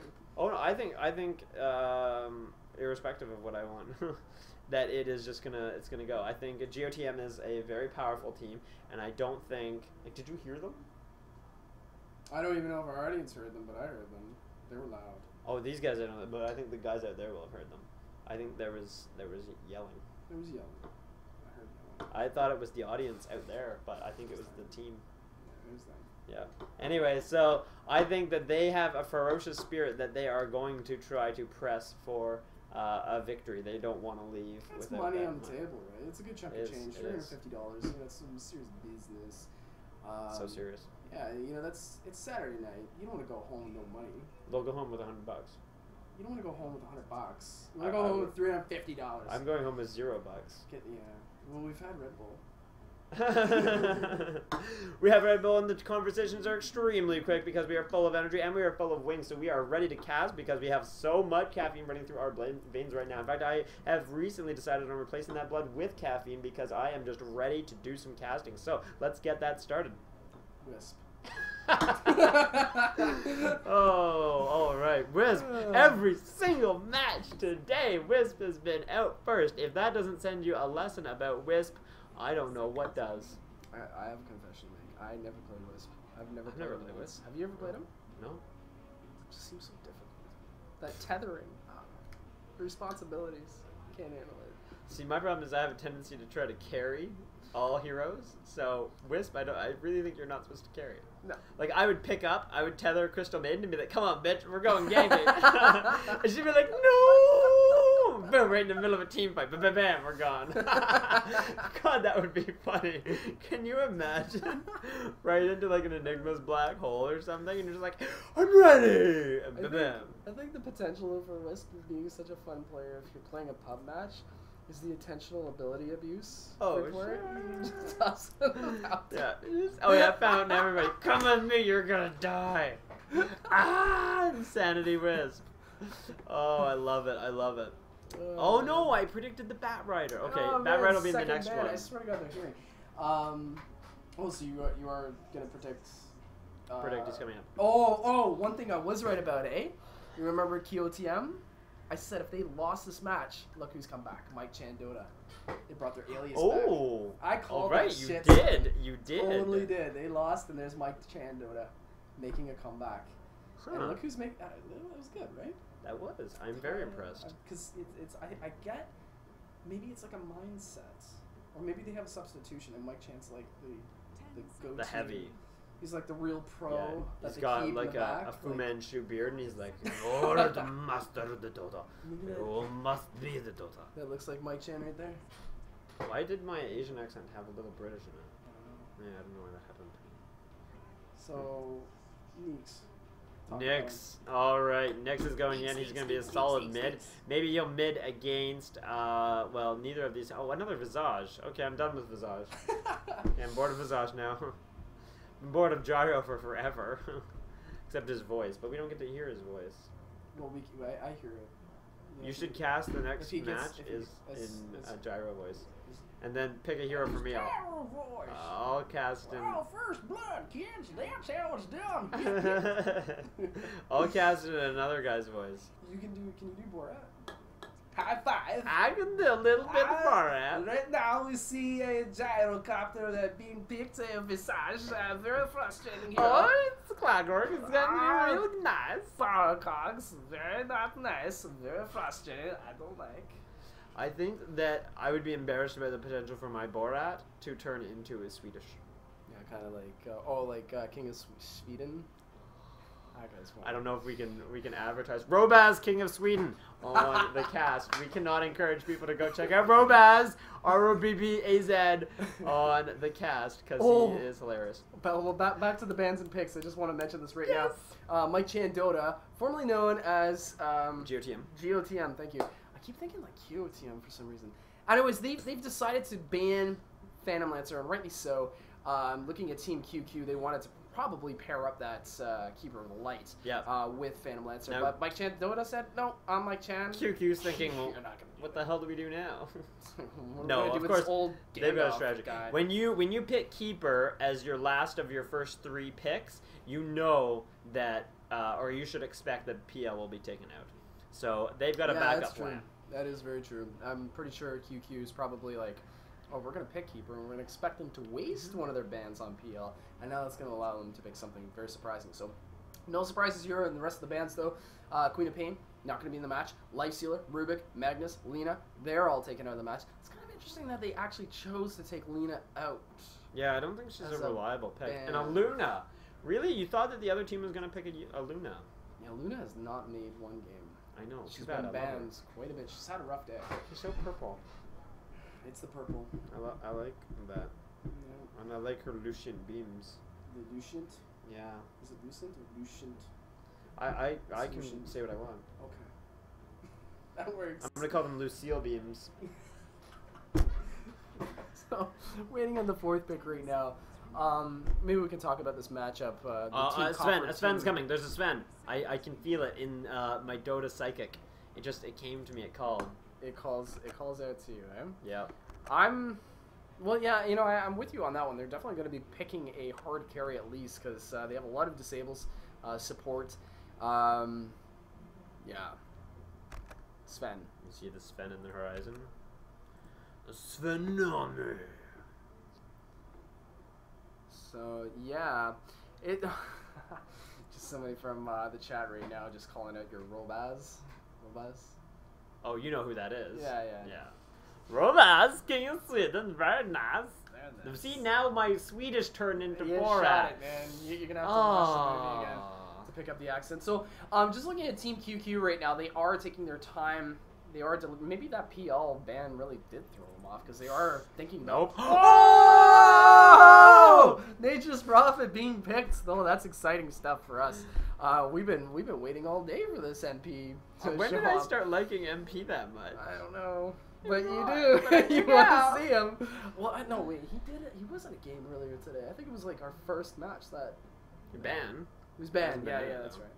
too. Oh no, I think irrespective of what I want, that it's gonna go. I think Gotem is a very powerful team, and I don't think. Like, did you hear them? I don't even know if our audience heard them, but I heard them. They were loud. Oh, these guys I don't know, but I think the guys out there will have heard them. I think there was yelling. There was yelling. I heard yelling. I thought it was the audience out there, but I think it was the team. Yeah, it was them. Yeah. Anyway, so I think that they have a ferocious spirit that they are going to try to press for a victory. They don't want to leave. That's without money that on the table, right? It's a good chunk of change. $350. That's some serious business. So serious. Yeah, it's Saturday night. You don't want to go home with no money. They'll go home with $100. You don't want to go home with $100. You want to go home with $350. I'm going home with $0. Well, we've had Red Bull. We have Red Bull, and the conversations are extremely quick because we are full of energy and we are full of wings, so we are ready to cast because we have so much caffeine running through our veins right now. In fact, I have recently decided on replacing that blood with caffeine because I am just ready to do some casting. So let's get that started. Wisp. Oh, all right. Wisp. Every single match today, Wisp has been out first. If that doesn't send you a lesson about Wisp, I don't know what does. I have a confession to make. I never played Wisp. I've never played Wisp. Have you ever played him? No. It just seems so difficult. That tethering. The responsibilities. Can't handle it. See, my problem is I have a tendency to try to carry all heroes. So Wisp, I really think you're not supposed to carry it. No. Like, I would tether Crystal Maiden and be like, come on, bitch, we're going ganking. And she'd be like, no! Boom, right in the middle of a team fight. Bam, bam, bam, we're gone. God, that would be funny. Can you imagine? Right into, like, an Enigma's black hole or something, and you're just like, I'm ready! And bam, bam. I think the potential for Wisp being such a fun player if you're playing a pub match is the attentional ability abuse. Oh, sure. Just toss them out. Yeah. Oh, yeah, fountain, everybody. Come with me, you're gonna die. Ah, insanity Wisp. Oh, I love it. I love it. Oh, no, I predicted the Bat Rider. Okay, Bat Rider will be in the next one. I swear to God, they're hearing. Oh, so you are gonna predict. Predict he's coming up. Oh, one thing I was right about, eh? You remember Gotem? I said if they lost this match, look who's come back. Mike Chan Dota. They brought their alias back. I called that shit. You did. Totally did. They lost, and there's Mike Chan Dota making a comeback. Huh. And look who's making. That was good, right? That was. I'm very impressed. Because I get. Maybe it's like a mindset, or maybe they have a substitution, and Mike Chan's like the go-to. The heavy. He's like the real pro. Yeah, he's got like a Fu Manchu beard, and he's like, "You're the master of the Dota. You must be the Dota." That looks like Mike Chan right there. Why did my Asian accent have a little British in it? Yeah, I don't know why that happened. So, Nyx. Alright, Nyx is going in. He's going to be a solid mid. Maybe he'll mid against, well, neither of these. Oh, another Visage. Okay, I'm done with Visage. Yeah, I'm bored of Visage now. I'm bored of Gyro for forever. Except his voice, but we don't get to hear his voice. Well, I hear it. You should cast the next match in a Gyro voice. And then pick a hero for me. I'll cast him. Oh, first blood, kids. That's how it's done. I'll cast it in another guy's voice. Can you do Borat? High five. I can do a little bit of Borat. Right now we see a gyrocopter that being picked a Visage. Very frustrating here. Oh, it's clockwork. It's gonna be really nice. Power cogs. Very not nice. Very frustrating. I don't like. I think that I would be embarrassed about the potential for my Borat to turn into a Swedish. Yeah, kind of like King of Sweden. I don't know if we can advertise Robaz, King of Sweden, on the cast. We cannot encourage people to go check out Robaz, ROBBAZ, on the cast because he is hilarious. Well, back to the bands and picks. I just want to mention this right now. Mike Chan Dota, formerly known as Gotem. Gotem, thank you. I keep thinking like Gotem for some reason. Anyways, they've decided to ban Phantom Lancer, and rightly so. Looking at Team QQ, they wanted to probably pair up that Keeper of the Light with Phantom Lancer. Now, but Mike Chan Dota said, no, I'm Mike Chan. QQ's thinking, well, what the hell do we do now? No, of course, they've got a strategy. When you pick Keeper as your last of your first 3 picks, you know that or you should expect that PL will be taken out. So they've got a Yeah, backup that's true. plan. That is very true. I'm pretty sure QQ is probably like, oh, we're going to pick Keeper, and we're going to expect them to waste one of their bans on PL, and now that's going to allow them to pick something very surprising. So, no surprises here in the rest of the bans, though. Queen of Pain, not going to be in the match. Lifestealer, Rubik, Magnus, Lena, they're all taken out of the match. It's kind of interesting that they actually chose to take Lena out. Yeah, I don't think she's As a reliable pick. ban. And a Luna. Really? You thought that the other team was going to pick a Luna? Yeah, Luna has not made one game. I know. She's too bad. been I love her. banned quite a bit. She's had a rough day. She's so purple. It's the purple. I like that. Yeah. And I like her Lucian beams. The Lucient? Yeah. Is it Lucent or Lucient? I can Lucian. say what I want. Okay. That works. I'm going to call them Lucille beams. So, waiting on the fourth pick right now. Maybe we can talk about this matchup. Sven's coming. There's a Sven. I can feel it in my Dota psychic. It came to me. It called. It calls out to you, eh? Yeah. Well, yeah, you know, I'm with you on that one. They're definitely going to be picking a hard carry at least because they have a lot of disables, support. Yeah. Sven. You see the Sven in the horizon? A Svenami. So, yeah. Just somebody from the chat right now just calling out your Robaz. Robaz? Oh, you know who that is. Yeah. Robaz, can you see it? That's very nice. Very nice. See, now my Swedish turned into You Borat. shot it, man. You're going to have to watch the movie again to pick up the accent. So, just looking at Team QQ right now, they are taking their time. They are maybe that PL ban really did throw them off because they are thinking. Nope. Oh! Nature's Prophet being picked. Though that's exciting stuff for us. We've been waiting all day for this MP. When did I start liking MP that much? I don't know, but you But do. You want to see him? Well, no, wait. He did it. He was in a game earlier today. I think it was like our first match that. Your ban. He was banned. He was banned, Yeah, that's right.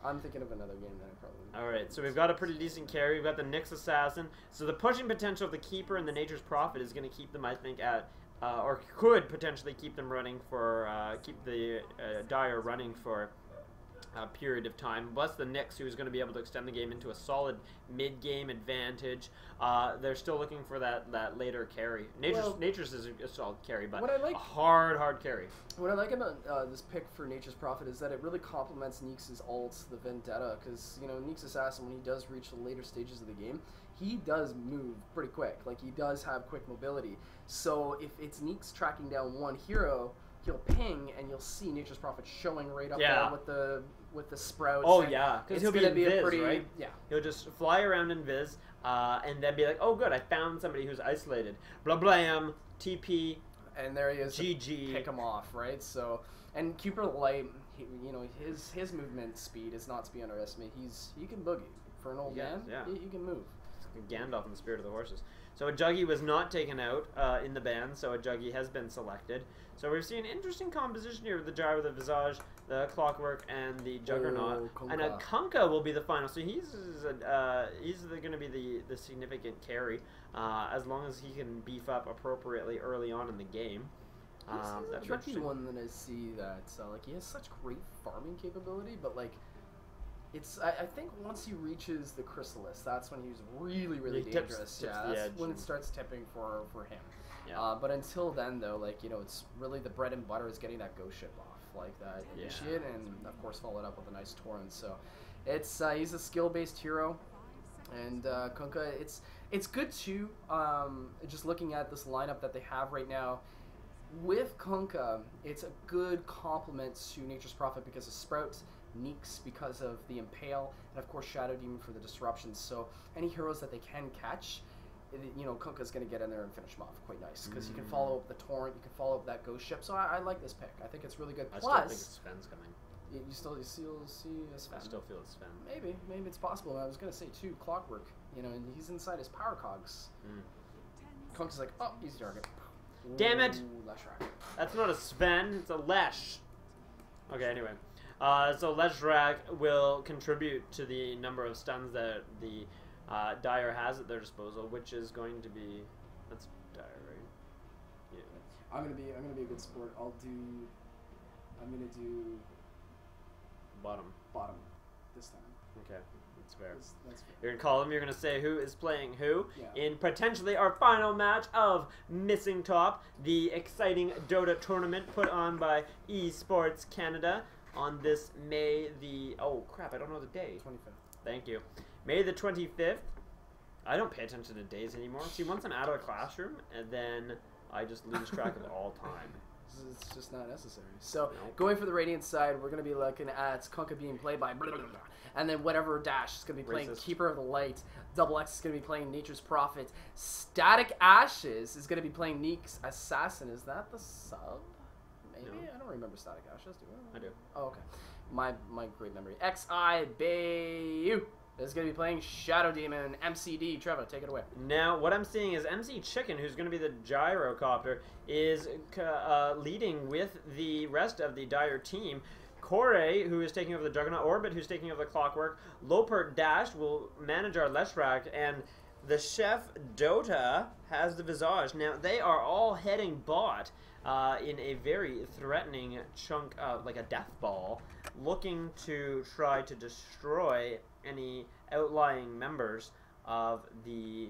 I'm thinking of another game that I probably. Alright, so we've got a pretty decent carry. We've got the Nyx Assassin. So the pushing potential of the Keeper and the Nature's Prophet is going to keep them, I think, at... or could potentially keep them running for... keep the Dire running for a period of time. Plus the Nyx, who's going to be able to extend the game into a solid mid-game advantage. They're still looking for that later carry. Nature's is a solid carry, but a hard carry. What I like about this pick for Nature's Prophet is that it really complements Neeks' ult, the Vendetta, because, you know, Neeks' Assassin, when he does reach the later stages of the game, he does move pretty quick. Like, he does have quick mobility. So if it's Neeks tracking down one hero, he'll ping, and you'll see Nature's Prophet showing right up there with the sprouts. Oh, yeah, because he'll be in Viz, right? Yeah. He'll just fly around in Viz, and then be like, oh, good, I found somebody who's isolated. Blah, blam, TP, and there he is. GG. Pick him off, right? So, and Cooper Light, you know, his movement speed is not to be underestimated. He can boogie for an old man. Yeah. He can move. Gandalf in the Spirit of the Horses. So a Juggy was not taken out in the ban, so a Juggy has been selected. So we're seeing interesting composition here with the Gyro, the Visage, the Clockwork, and the Juggernaut. And a Kunkka will be the final. So he's going to be the significant carry as long as he can beef up appropriately early on in the game. That's a tricky one that I see that like he has such great farming capability, but like I think once he reaches the Chrysalis, that's when he's really dangerous. That's when it starts tipping for him. Yeah. But until then, though, like, you know, it's really the bread and butter is getting that ghost ship off, like that initiate, and of course followed up with a nice torrent. So it's he's a skill-based hero, and Kunkka, it's good too. Just looking at this lineup that they have right now. With Kunkka, it's a good complement to Nature's Prophet because of Sprout, Neeks because of the Impale, and of course Shadow Demon for the disruptions. So any heroes that they can catch, you know, Kunkka's going to get in there and finish them off quite nice because you can follow up the torrent, you can follow up that ghost ship. So I like this pick. I think it's really good. I Plus, still think Sven's coming. You still see a Sven. I still feel it's Sven. Maybe it's possible. I was going to say too, Clockwork. You know, and he's inside his power cogs. Kunkka's like, oh, easy target. Damn it! Ooh, Leshrac. That's not a Sven, it's a Lesh. Okay, anyway. So Leshrac will contribute to the number of stuns that the Dire has at their disposal, which is going to be... That's Dire, right? Yeah. I'm gonna be a good sport. I'm gonna do Bottom. Bottom this time. Okay, that's fair. That's fair. You're going to call them, you're going to say who is playing who Yeah. in potentially our final match of Missing Top, the exciting Dota tournament put on by eSports Canada on this May the... Oh, crap, I don't know the day. 25th. Thank you. May the 25th. I don't pay attention to days anymore. See, once I'm out of the classroom, and then I just lose track of all time. It's just not necessary. So, going for the Radiant side, we're going to be looking at Kunkka being played by blah, blah, blah, and then whatever Dash is going to be playing Keeper of the Light. Double X is going to be playing Nature's Prophet. Static Ashes is going to be playing Neek's Assassin. Is that the sub? Maybe? No. I don't remember Static Ashes, do I? I do. Oh, okay. My great memory. XI Bayu is going to be playing Shadow Demon. MCD. Trevor, take it away. Now, what I'm seeing is MC Chicken, who's going to be the gyrocopter, is leading with the rest of the Dire team. Corey, who is taking over the Juggernaut. Orbit, who's taking over the Clockwork. Lopert Dash will manage our Leshrac, and the Chef Dota has the Visage. Now, they are all heading bot in a very threatening chunk of, like a death ball, looking to try to destroy any outlying members of the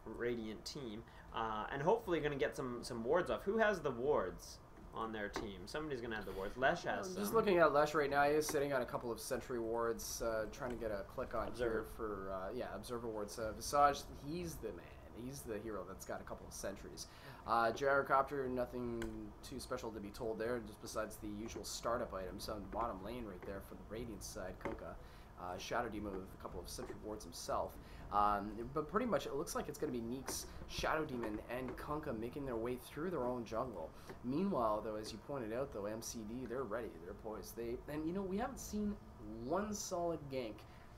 Radiant team, and hopefully going to get some wards off. Who has the wards on their team? Somebody's going to have the wards. Lesh has some. Just looking at Lesh right now, he is sitting on a couple of sentry wards, trying to get a click on here for, observer wards. Visage, he's the man. He's the hero that's got a couple of sentries. Gyrocopter, nothing too special to be told there, just besides the usual startup items on the bottom lane right there for the Radiant side. Kunkka. Shadow Demon with a couple of sentry wards himself. But pretty much it looks like it's going to be Neek's Shadow Demon and Kunkka making their way through their own jungle. Meanwhile, though, as you pointed out, though, MCD, they're ready. They're poised. And, you know, we haven't seen one solid gank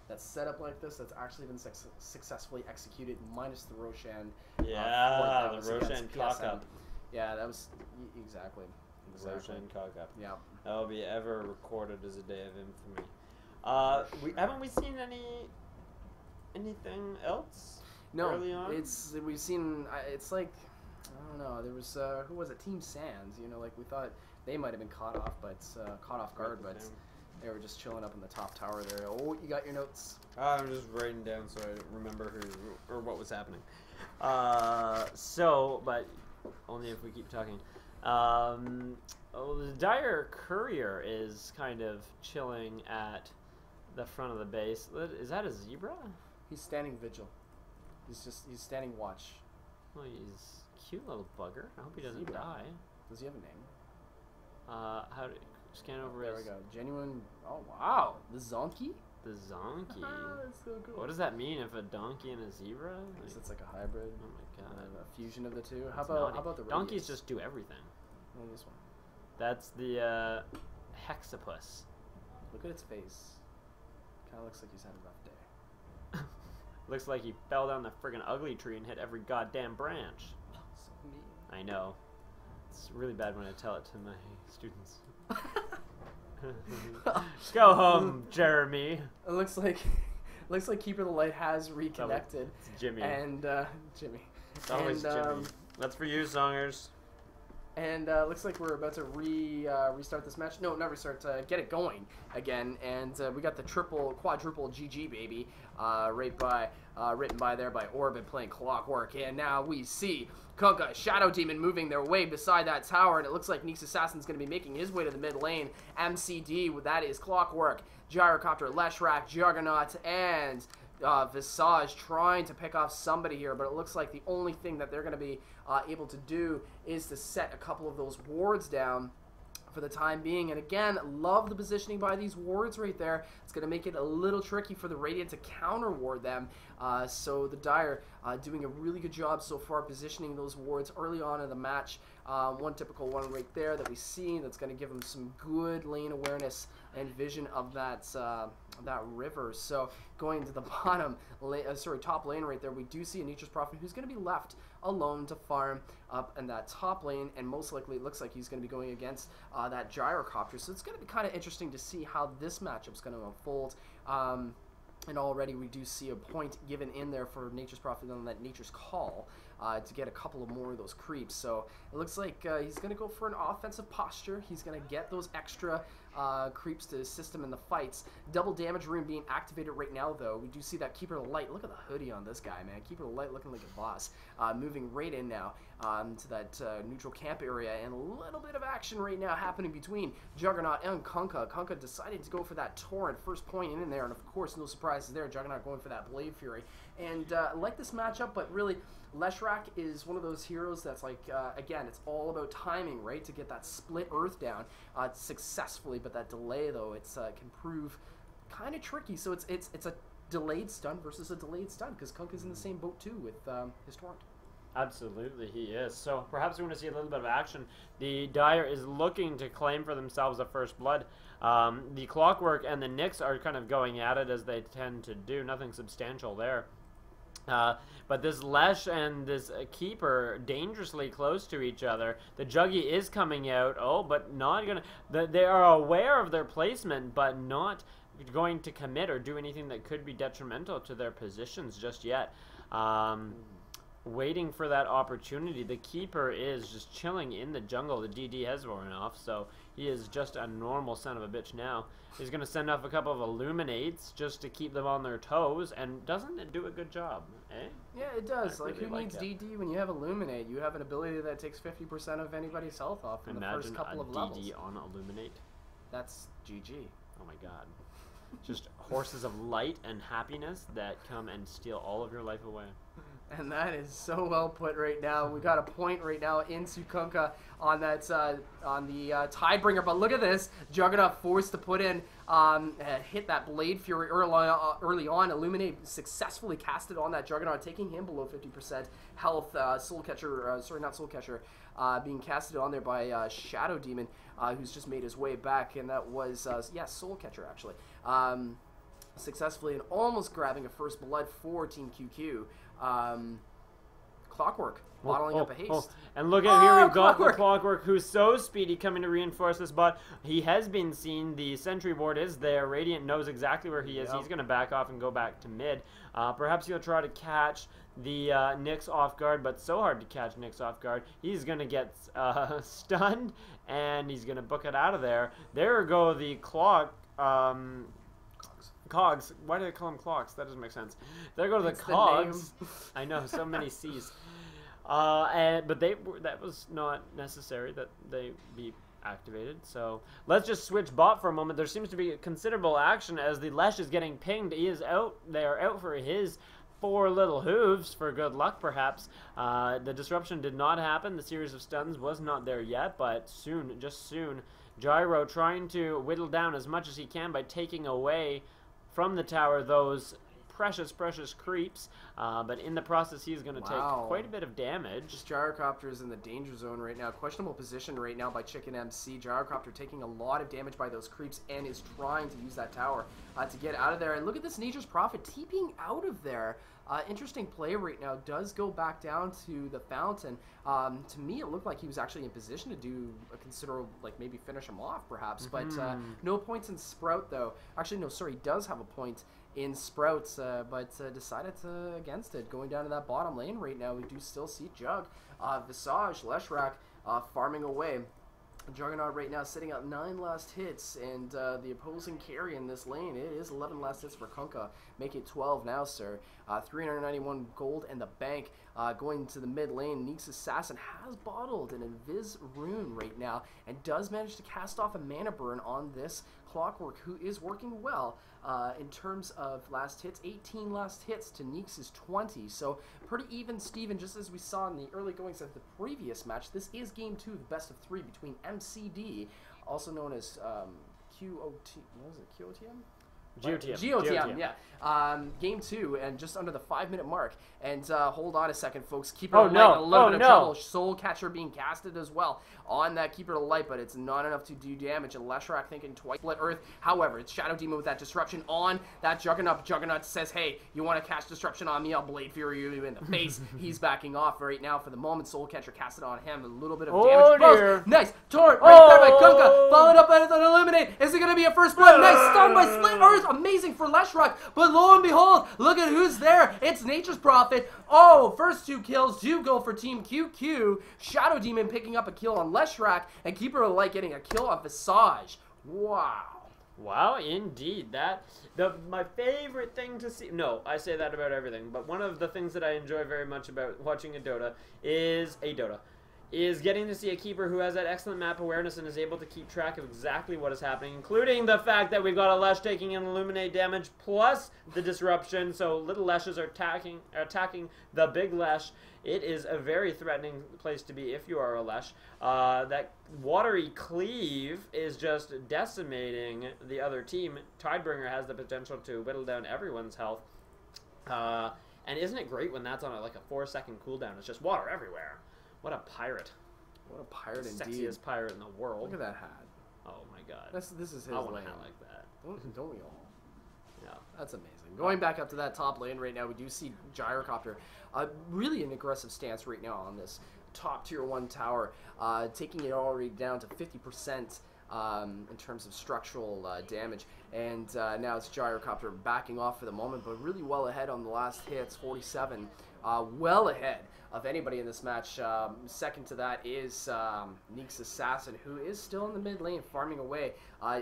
that's set up like this that's actually been successfully executed, minus the Roshan. Yeah, the Roshan cock-up. Yeah, that was... Exactly. Roshan cock-up. Yeah. That will be ever recorded as a day of infamy. Haven't we seen anything else? No, early on? we've seen. It's like, I don't know. There was who was it? Team Sands. You know, like we thought they might have been caught off guard, but they were just chilling up in the top tower there. Oh, you got your notes? I'm just writing down so I remember who or what was happening. But only if we keep talking. The Dire Courier is kind of chilling at the front of the base. Is that a zebra? He's standing vigil. He's standing watch. Well, he's a cute little bugger. I hope he doesn't die. Does he have a name? How to scan over there we go. Genuine. Oh wow, the Zonkey. The Zonkey. That's so cool. What does that mean? If a donkey and a zebra? I guess it's like a hybrid. Oh my god. A fusion of the two. How about the donkeys? Just do everything. Oh, this one. That's the hexapus. Look at its face. Kind of looks like he's had a rough day. Looks like he fell down the friggin' ugly tree and hit every goddamn branch. So mean. I know. It's really bad when I tell it to my students. Go home, Jeremy. It looks like Keeper of the Light has reconnected. It's Jimmy. And Jimmy. It's always Jimmy. That's for you, Songers. And looks like we're about to restart this match. No, not restart. Get it going again. And we got the quadruple GG baby, written by Orbit playing Clockwork. And now we see Kunkka, Shadow Demon moving their way beside that tower. And it looks like Neek's Assassin's going to be making his way to the mid lane. MCD, that is Clockwork, Gyrocopter, Leshrac, Juggernaut, and Visage trying to pick off somebody here, but it looks like the only thing that they're going to be able to do is to set a couple of those wards down for the time being. And again, love the positioning by these wards right there. It's going to make it a little tricky for the Radiant to counter ward them. So the Dire doing a really good job so far positioning those wards early on in the match. One typical one right there that we see that's going to give them some good lane awareness and vision of that river. So going to the top lane right there, we do see a Nature's Prophet who's going to be left alone to farm up in that top lane, and most likely it looks like he's going to be going against that Gyrocopter. So it's going to be kind of interesting to see how this matchup's going to unfold. And already we do see a point given in there for Nature's Prophet on that Nature's Call to get a couple of more of those creeps. So it looks like he's going to go for an offensive posture. He's going to get those extra creeps to assist him in the fights. Double damage rune being activated right now, though. We do see that Keeper of the Light. Look at the hoodie on this guy, man. Keeper of the Light looking like a boss. Moving right in now to that neutral camp area, and a little bit of action right now happening between Juggernaut and Kunkka. Kunkka decided to go for that Torrent, first point in there, and of course, no surprises there. Juggernaut going for that Blade Fury. And I like this matchup, but really, Leshrac is one of those heroes that's like, again, it's all about timing, right? To get that split Earth down successfully, but that delay, though, it's can prove kind of tricky. So it's a delayed stun versus a delayed stun, because Kunkka's in the same boat, too, with his Torrent. Absolutely, he is. So perhaps we want to see a little bit of action. The Dire is looking to claim for themselves a first blood. The Clockwork and the Nyx are kind of going at it, as they tend to do. Nothing substantial there. But this Lesh and this Keeper dangerously close to each other. The Juggy is coming out. Oh, but not going to... They are aware of their placement, but not going to commit or do anything that could be detrimental to their positions just yet. Waiting for that opportunity. The Keeper is just chilling in the jungle. The DD has worn off, so he is just a normal son of a bitch now. He's going to send off a couple of Illuminates just to keep them on their toes, and doesn't it do a good job, eh? Yeah, it does. Like, who needs DD when you have Illuminate? You have an ability that takes 50% of anybody's health off in the first couple of levels. Imagine a DD on Illuminate. That's GG. Oh my god. Just horses of light and happiness that come and steal all of your life away. And that is so well put right now. We got a point right now into Kunkka on that on the Tidebringer. But look at this, Juggernaut forced to put in hit that Blade Fury early on. Illuminate successfully casted on that Juggernaut, taking him below 50% health. Soul Catcher, sorry, not Soul Catcher, being casted on there by Shadow Demon, who's just made his way back, and that was yeah, Soul Catcher actually. Successfully and almost grabbing a first blood for Team QQ. Clockwork bottling up a haste. And look at here, we've got the Clockwork, who's so speedy, coming to reinforce this bot. He has been seen. The sentry ward is there. Radiant knows exactly where he is. He's going to back off and go back to mid. Perhaps he'll try to catch the Nyx off guard, but so hard to catch Nyx off guard. He's going to get stunned, and he's going to book it out of there. There go the Cogs. Why do they call them clocks? That doesn't make sense. There go the Cogs. I know, so many C's. But that was not necessary that they be activated. So let's just switch bot for a moment. There seems to be considerable action as the Lesh is getting pinged. He is out. They are out for his 4 little hooves for good luck, perhaps. The disruption did not happen. The series of stuns was not there yet, but soon, just soon, Gyro trying to whittle down as much as he can by taking away from the tower those precious creeps, but in the process he's going to take quite a bit of damage. Just Gyrocopter is in the danger zone right now. Questionable position right now by Chicken MC. Gyrocopter taking a lot of damage by those creeps and is trying to use that tower to get out of there. And look at this Nature's Prophet TPing out of there. Interesting play right now. Does go back down to the fountain. To me, it looked like he was actually in position to do a considerable, like maybe finish him off perhaps. But no points in Sprout though. Actually, no, sorry, he does have a point in Sprouts, but decided against it. Going down to that bottom lane right now, we do still see Jug, Visage, Leshrac farming away. Juggernaut right now sitting at 9 last hits, and the opposing carry in this lane, it is 11 last hits for Kunkka. Make it 12 now, sir. 391 gold in the bank. Going to the mid lane, Neek's Assassin has bottled an Invis Rune right now, and does manage to cast off a Mana Burn on this Clockwork, who is working well in terms of last hits. 18 last hits to Neek's 20, so pretty even Steven, just as we saw in the early goings of the previous match. This is game 2 of the best of 3 between MCD, also known as QOT, what was it, QOTM? GOTM, yeah. Game 2, and just under the 5-minute mark. And hold on a second, folks. Keeper of Light, a little bit of trouble. Soul Catcher being casted as well on that Keeper of Light, but it's not enough to do damage. And Leshrac thinking twice. Split Earth. However, it's Shadow Demon with that disruption on that Juggernaut. Juggernaut says, hey, you want to cast disruption on me? I'll Blade Fury you in the face. He's backing off right now for the moment. Soul Catcher casted on him. A little bit of damage. Dear. Nice. Torrent right there by Kunkka. Followed up by an Illuminate. Is it going to be a first blood? Nice stun by Split Earth. Amazing for Leshrac. But lo and behold, look at who's there. It's Nature's Prophet. Oh, first 2 kills do go for Team QQ. Shadow Demon picking up a kill on Leshrac, and Keeper of Light getting a kill on Visage. Wow. Wow, indeed. My favorite thing to see. No, I say that about everything, but one of the things that I enjoy very much about watching a Dota is getting to see a keeper who has that excellent map awareness and is able to keep track of exactly what is happening, including the fact that we've got a Lesh taking an Illuminate damage plus the disruption, so little Leshes are attacking the big Lesh. It is a very threatening place to be if you are a Lesh. That watery cleave is just decimating the other team. Tidebringer has the potential to whittle down everyone's health. And isn't it great when that's on like a 4-second cooldown? It's just water everywhere. What a pirate. What a pirate indeed. Sexiest pirate in the world. Look at that hat. Oh my god. This is his I want lane. a hat like that. Don't we all? Yeah. That's amazing. Going back up to that top lane right now, we do see Gyrocopter. Really an aggressive stance right now on this top tier 1 tower, taking it already down to 50% in terms of structural damage. And now it's Gyrocopter backing off for the moment, but really well ahead on the last hits, 47. Well ahead of anybody in this match. Second to that is Neek's Assassin, who is still in the mid lane farming away.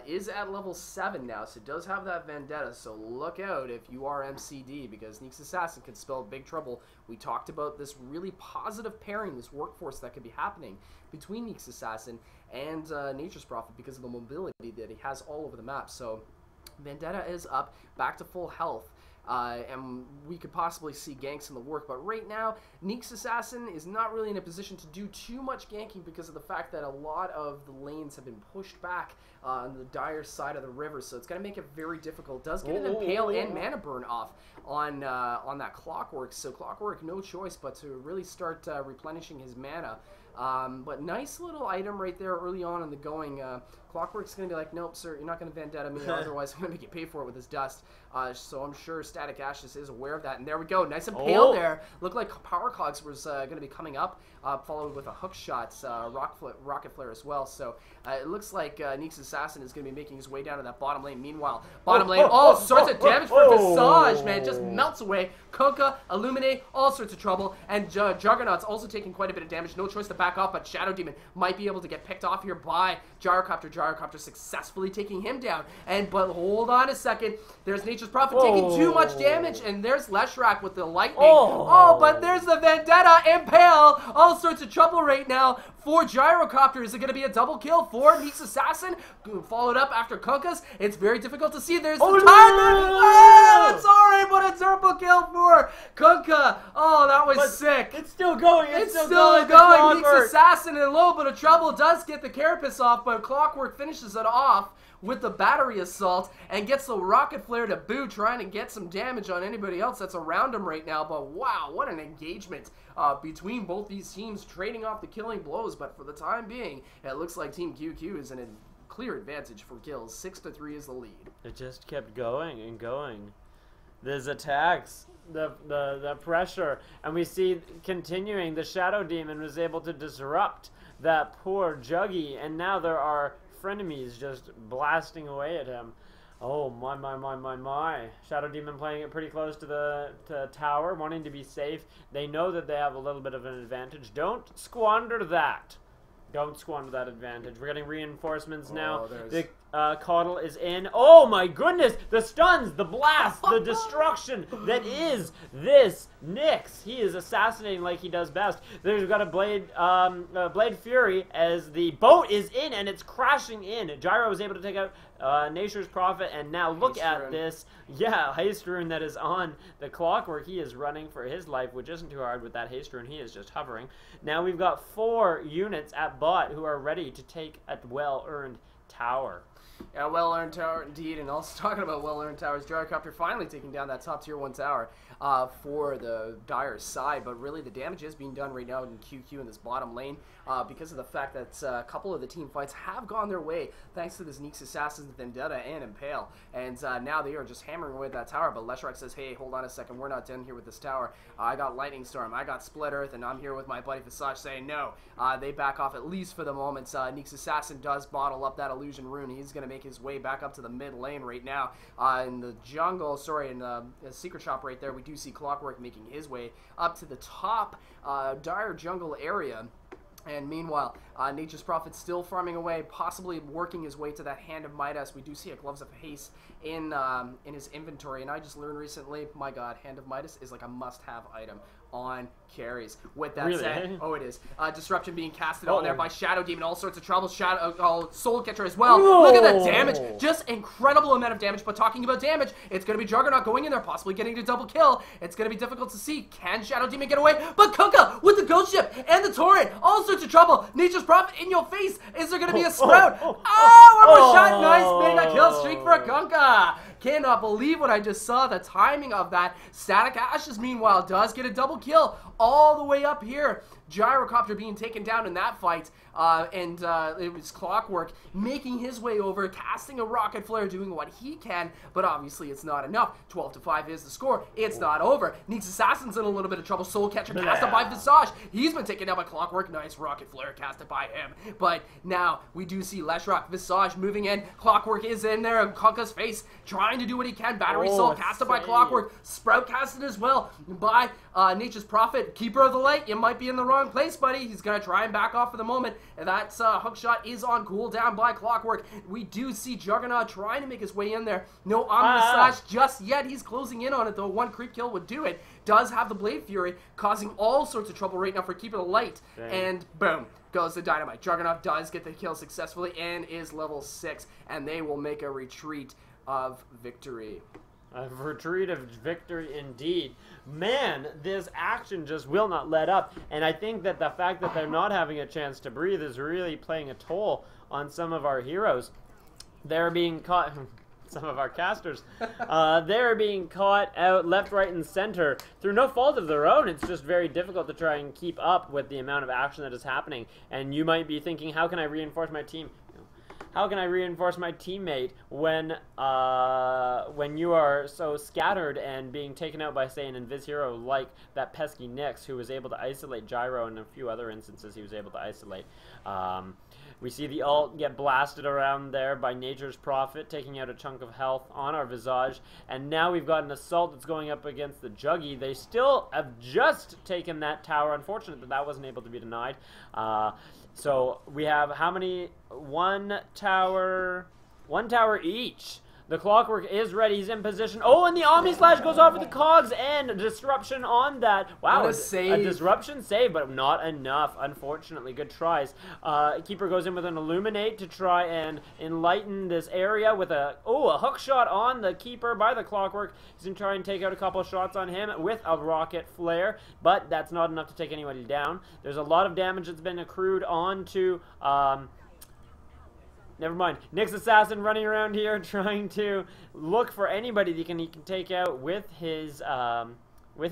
Is at level 7 now, so does have that Vendetta, so look out if you are MCD, because Neek's Assassin can spell big trouble. We talked about this really positive pairing, this workforce that could be happening between Neek's Assassin and Nature's Prophet because of the mobility that he has all over the map. So Vendetta is up, back to full health. And we could possibly see ganks in the work, but right now Neek's Assassin is not really in a position to do too much ganking because of the fact that a lot of the lanes have been pushed back on the dire side of the river, so it's going to make it very difficult. Does get an Impale and Mana Burn off on that Clockwork, so Clockwork no choice but to really start replenishing his mana. But nice little item right there early on in the going. Clockwork's going to be like, nope, sir, you're not going to Vendetta me, otherwise I'm going to make you pay for it with his dust. So I'm sure Static Ashes is aware of that. And there we go, nice Impale there. Looked like Power Clogs was going to be coming up, followed with a hook shot, Rocket Flare as well. So it looks like Neek's Assassin is going to be making his way down to that bottom lane. Meanwhile, bottom lane, all sorts of damage for Visage, man, just melts away. Kunkka, Illuminate, all sorts of trouble. And Juggernaut's also taking quite a bit of damage. No choice to back off, but Shadow Demon might be able to get picked off here by Gyrocopter. Gyrocopter successfully taking him down. But hold on a second. There's Nature's Prophet taking too much damage, and there's Leshrac with the lightning. But there's the Vendetta, Impale. All sorts of trouble right now for Gyrocopter. Is it going to be a double kill for Neek's Assassin? Followed up after Kunkka's. It's very difficult to see. There's the timer. That's alright, but a triple kill for Kunkka. Oh, that was sick. It's still going. It's still going. Neek's Assassin in a little bit of trouble. Does get the Carapace off, but Clockwork finishes it off with the battery assault and gets the rocket flare to boot, trying to get some damage on anybody else that's around him right now. But wow, what an engagement between both these teams, trading off the killing blows. But for the time being, it looks like Team QQ is in a clear advantage for kills. 6-3 is the lead. It just kept going and going. There's attacks, the pressure, and we see continuing. The Shadow Demon was able to disrupt that poor Juggy, and now there are frenemies just blasting away at him. Oh my. Shadow Demon playing it pretty close to the tower, wanting to be safe. They know that they have a little bit of an advantage. Don't squander that. Don't squander that advantage. We're getting reinforcements now. The Caudle is in. Oh my goodness! The stuns, the blast, the destruction that is this Nyx. He is assassinating like he does best. There's got a Blade Fury as the boat is in and it's crashing in. Gyro was able to take out Nature's Prophet, and now look at this. Yeah, Haste Rune that is on the Clockwork. He is running for his life, which isn't too hard with that Haste Rune. He is just hovering. Now we've got 4 units at bot who are ready to take a well-earned tower. Yeah, well-earned tower indeed, and also talking about well-earned towers, Gyrocopter finally taking down that top tier 1 tower for the Dire side, but really the damage is being done right now in QQ in this bottom lane because of the fact that a couple of the team fights have gone their way thanks to this Neek's Assassin, Vendetta, and Impale, and now they are just hammering away at that tower, but Leshrac says, hey, hold on a second, we're not done here with this tower. I got Lightning Storm, I got Split Earth, and I'm here with my buddy Visage saying no. They back off at least for the moment. Neek's Assassin does bottle up that Illusion Rune. He's going to make his way back up to the mid lane right now. In the jungle, in the secret shop right there, we do see Clockwork making his way up to the top Dire jungle area. And meanwhile, Nature's Prophet still farming away, possibly working his way to that Hand of Midas. We do see a Gloves of Haste in his inventory, and I just learned recently, my god, Hand of Midas is like a must-have item on carries. With that said, oh, it is. Disruption being casted on there by Shadow Demon, all sorts of trouble. Soul Catcher as well. Whoa. Look at that damage. Just incredible amount of damage. But talking about damage, it's going to be Juggernaut going in there, possibly getting a double kill. It's going to be difficult to see. Can Shadow Demon get away? But Kunkka with the Ghost Ship and the Torrent, all sorts of trouble. Nature's Prophet in your face. Is there going to be a Sprout? One more shot. Nice mega kill streak for Kunkka. Cannot believe what I just saw. The timing of that. Static Ashes, meanwhile, does get a double kill all the way up here. Gyrocopter being taken down in that fight, and it was Clockwork making his way over, casting a Rocket Flare, doing what he can, but obviously it's not enough. 12-5 is the score. It's not over. Neeks Assassin's in a little bit of trouble. Soul Catcher casted by Visage. He's been taken down by Clockwork. Nice Rocket Flare casted by him. But now we do see Leshrock, Visage moving in. Clockwork is in there in Kunkka's face, trying to do what he can. Battery Soul casted by Clockwork. Sprout casted as well by Nature's Prophet. Keeper of the Light, you might be in the wrong place, buddy. He's going to try and back off for the moment. And that hook shot is on cooldown by Clockwork. We do see Juggernaut trying to make his way in there. No Omni Slash just yet. He's closing in on it, though. One creep kill would do it. Does have the Blade Fury, causing all sorts of trouble right now for Keeper of the Light. Dang. And boom, goes the Dynamite. Juggernaut does get the kill successfully and is level 6. And they will make a retreat of victory. A retreat of victory indeed. Man, this action just will not let up. And I think that the fact that they're not having a chance to breathe is really playing a toll on some of our heroes. They're being caught... some of our casters. They're being caught out left, right, and center through no fault of their own. It's just very difficult to try and keep up with the amount of action that is happening. And you might be thinking, how can I reinforce my team? How can I reinforce my teammate when you are so scattered and being taken out by, say, an invis hero like that pesky Nyx, who was able to isolate Gyro, and a few other instances he was able to isolate. We see the ult get blasted around there by Nature's Prophet, taking out a chunk of health on our Visage. And now we've got an assault that's going up against the Juggy. They still have just taken that tower. Unfortunate that that wasn't able to be denied. So we have how many? One tower each. The Clockwork is ready. He's in position. Oh, and the Omni Slash goes off with the cogs and a disruption on that. Wow, a disruption save, but not enough, unfortunately. Good tries. Keeper goes in with an Illuminate to try and enlighten this area with a hook shot on the Keeper by the Clockwork. He's going to try and take out a couple shots on him with a Rocket Flare, but that's not enough to take anybody down. There's a lot of damage that's been accrued onto... never mind. Nyx Assassin running around here trying to look for anybody that he can take out with his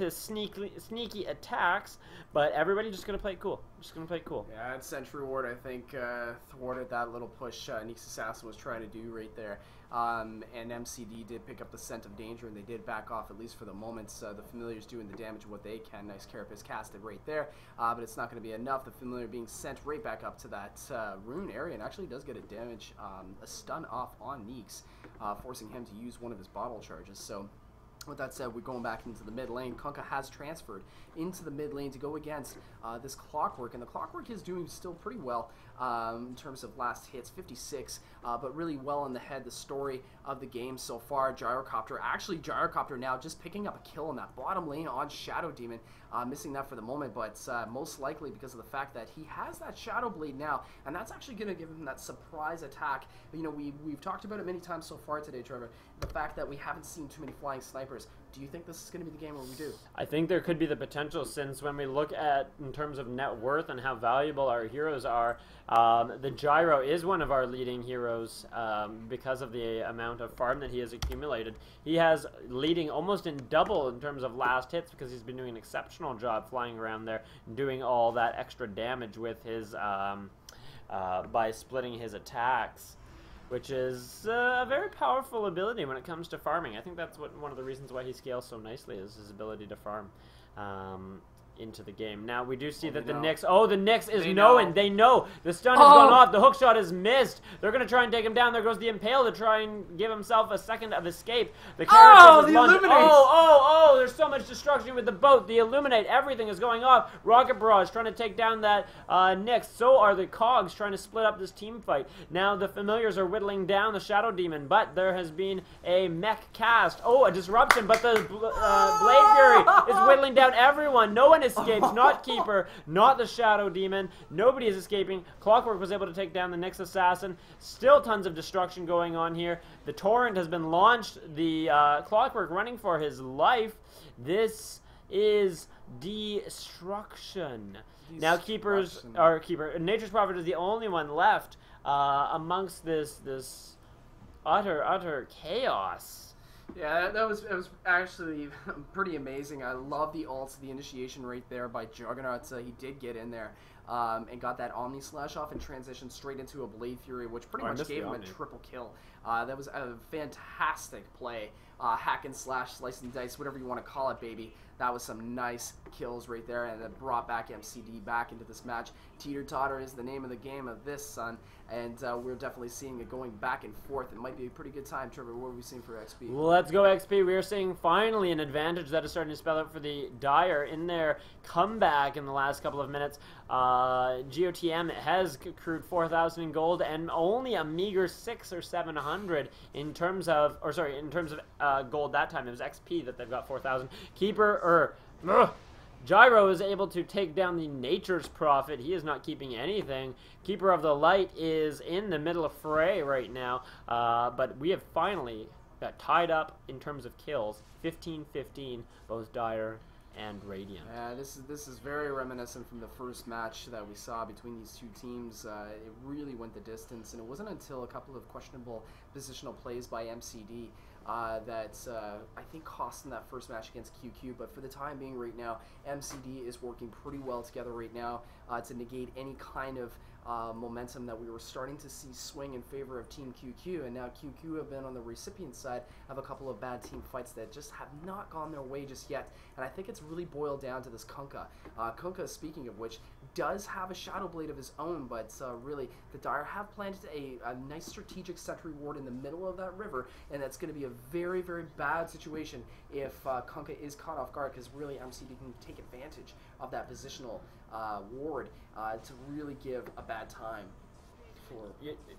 sneaky attacks, but everybody just gonna play it cool. Yeah, and Sentry Ward, I think, thwarted that little push Nyx Assassin was trying to do right there. And MCD did pick up the scent of danger, and they did back off, at least for the moment. The Familiar's doing the damage of what they can. Nice Carapace casted right there, but it's not going to be enough. The Familiar being sent right back up to that rune area, and actually does get a damage, a stun off on Nyx, forcing him to use one of his bottle charges. So with that said, we're going back into the mid lane. Kunkka has transferred into the mid lane to go against this Clockwork, and the Clockwork is doing still pretty well in terms of last hits, 56, but really well in the head. The story of the game so far, Gyrocopter now just picking up a kill in that bottom lane on Shadow Demon, missing that for the moment, but most likely because of the fact that he has that Shadow Blade now, and that's actually going to give him that surprise attack. You know, we've talked about it many times so far today, Trevor, the fact that we haven't seen too many flying snipers. Do you think this is going to be the game where we do? I think there could be the potential, since when we look at in terms of net worth and how valuable our heroes are, the Gyro is one of our leading heroes because of the amount of farm that he has accumulated. He has leading almost in double in terms of last hits because he's been doing an exceptional job flying around there and doing all that extra damage with his by splitting his attacks, which is a very powerful ability when it comes to farming. I think that's one of the reasons why he scales so nicely, is his ability to farm into the game. Now we do see that the Nyx, the Nyx is knowing. They know the stun has gone off. The hook shot is missed. They're going to try and take him down. There goes the Impale to try and give himself a second of escape. The Carapace is lunged. There's so much destruction with the boat, the Illuminate, everything is going off. Rocket Barrage trying to take down that Nyx. So are the Cogs trying to split up this team fight. Now the Familiars are whittling down the Shadow Demon, but there has been a mech cast. Oh, a disruption, but the Blade Fury is whittling down everyone. No one escapes, not Keeper, not the Shadow Demon. Nobody is escaping. Clockwork was able to take down the Nyx Assassin. Still tons of destruction going on here. The Torrent has been launched. The Clockwork running for his life. This is destruction. Now Nature's Prophet is the only one left amongst this utter chaos. Yeah, it was actually pretty amazing. I love the ults, the initiation right there by Juggernaut. He did get in there and got that Omni Slash off and transitioned straight into a Blade Fury, which pretty much gave him a triple kill. That was a fantastic play. Hack and slash, slice and dice, whatever you want to call it, baby. That was some nice kills right there, and it brought back MCD back into this match. Teeter-totter is the name of the game of this, son, and we're definitely seeing it going back and forth. It might be a pretty good time. Trevor, what are we seeing for XP? Let's go XP. We are seeing finally an advantage that is starting to spell out for the Dire in their comeback in the last couple of minutes. GOTM has accrued 4,000 in gold and only a meager 600 or 700 in terms of, gold that time. It was XP that they've got 4,000. Gyro is able to take down the Nature's Prophet. He is not keeping anything. Keeper of the Light is in the middle of fray right now, but we have finally got tied up in terms of kills. 15-15, both Dire and Radiant. Yeah, this is very reminiscent from the first match that we saw between these two teams. It really went the distance, and it wasn't until a couple of questionable positional plays by MCD that I think cost them that first match against QQ. But for the time being right now, MCD is working pretty well together right now to negate any kind of momentum that we were starting to see swing in favor of Team QQ, and now QQ have been on the recipient side of a couple of bad team fights that just have not gone their way just yet, and I think it's really boiled down to this Kunkka. Kunkka, speaking of which, does have a Shadow Blade of his own, but really, the Dire have planted a nice strategic sentry ward in the middle of that river, and that's going to be a very, very bad situation if Kunkka is caught off guard, because really MCD can take advantage of that positional ward to really give a bad time.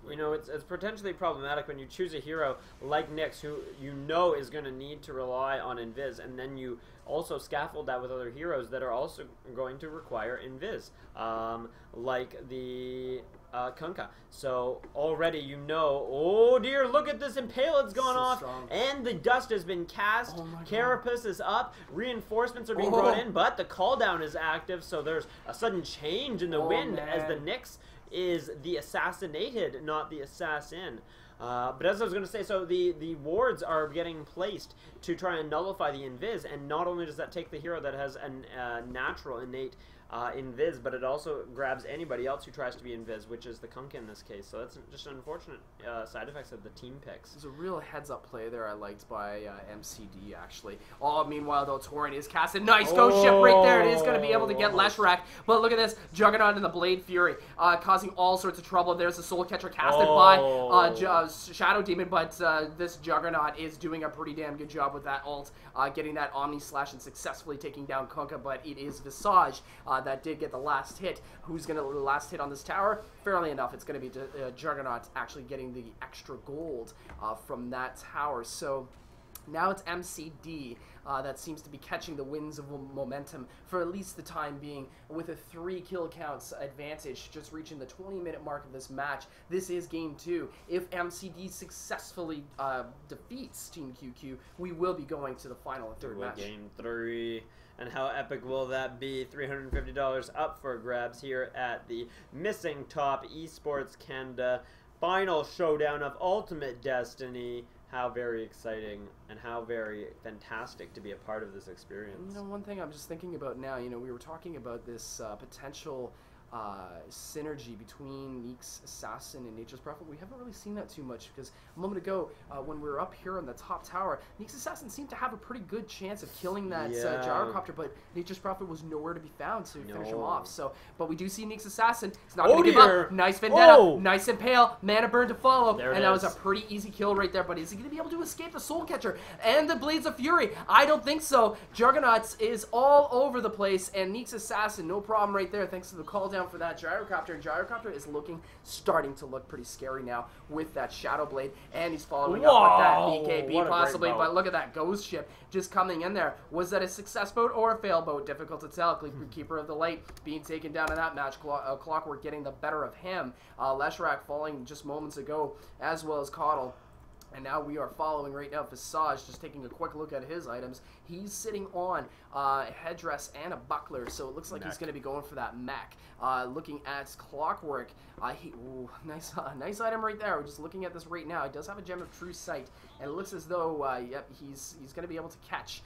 You know, it's potentially problematic when you choose a hero like Nyx, who you know is going to need to rely on Invis, and then you also scaffold that with other heroes that are also going to require Invis, like the Kunkka. So already you know, oh dear, look at this Impale, it's gone off, strong. And the dust has been cast, Carapace is up, reinforcements are being brought in, but the call down is active, so there's a sudden change in the wind as the Nyx is the assassinated, not the assassin. But as I was going to say, so the wards are getting placed to try and nullify the Invis, and not only does that take the hero that has a natural, innate Invis, but it also grabs anybody else who tries to be Invis, which is the Kunkka in this case. So that's just unfortunate side effects of the team picks. There's a real heads-up play there I liked by MCD, actually. Oh, meanwhile, though, Torrent is casted. Nice Ghost Ship right there. It is going to be able to get Leshrac. But look at this. Juggernaut and the Blade Fury causing all sorts of trouble. There's a Soul Catcher casted by Shadow Demon, but this Juggernaut is doing a pretty damn good job with that ult, getting that Omni Slash and successfully taking down Kunkka, but it is Visage that did get the last hit. Who's going to the last hit on this tower? Fairly enough, it's going to be Juggernaut actually getting the extra gold from that tower. So now it's MCD that seems to be catching the winds of momentum for at least the time being, with a 3 kill counts advantage, just reaching the 20-minute mark of this match. This is game 2. If MCD successfully defeats Team QQ, we will be going to the final and third match. Game 3. And how epic will that be? $350 up for grabs here at the Missing Top eSports Canada final showdown of Ultimate Destiny. How very exciting and how very fantastic to be a part of this experience. You know, one thing I'm just thinking about now, you know, we were talking about this potential synergy between Neek's Assassin and Nature's Prophet. We haven't really seen that too much because a moment ago, when we were up here on the top tower, Neek's Assassin seemed to have a pretty good chance of killing that gyrocopter, but Nature's Prophet was nowhere to be found to finish him off. So, but we do see Neek's Assassin. He's not going to give up. Nice Vendetta, nice Impale, Mana Burn to follow, and that was a pretty easy kill right there. But is he going to be able to escape the Soul Catcher and the Blades of Fury? I don't think so. Juggernauts is all over the place, and Neek's Assassin, no problem right there, thanks to the call down for that gyrocopter. And gyrocopter is starting to look pretty scary now with that Shadow Blade, and he's following up with that BKB possibly. But look at that Ghost Ship just coming in there. Was that a success boat or a fail boat? Difficult to tell. Keeper of the Light being taken down in that match. Clockwork getting the better of him. Leshrac falling just moments ago, as well as Coddle. And now we are following right now Visage, just taking a quick look at his items. He's sitting on a headdress and a buckler, so it looks like he's going to be going for that mech. Looking at Clockwork, nice item right there. We're just looking at this right now. He does have a Gem of True Sight, and it looks as though, yep, he's going to be able to catch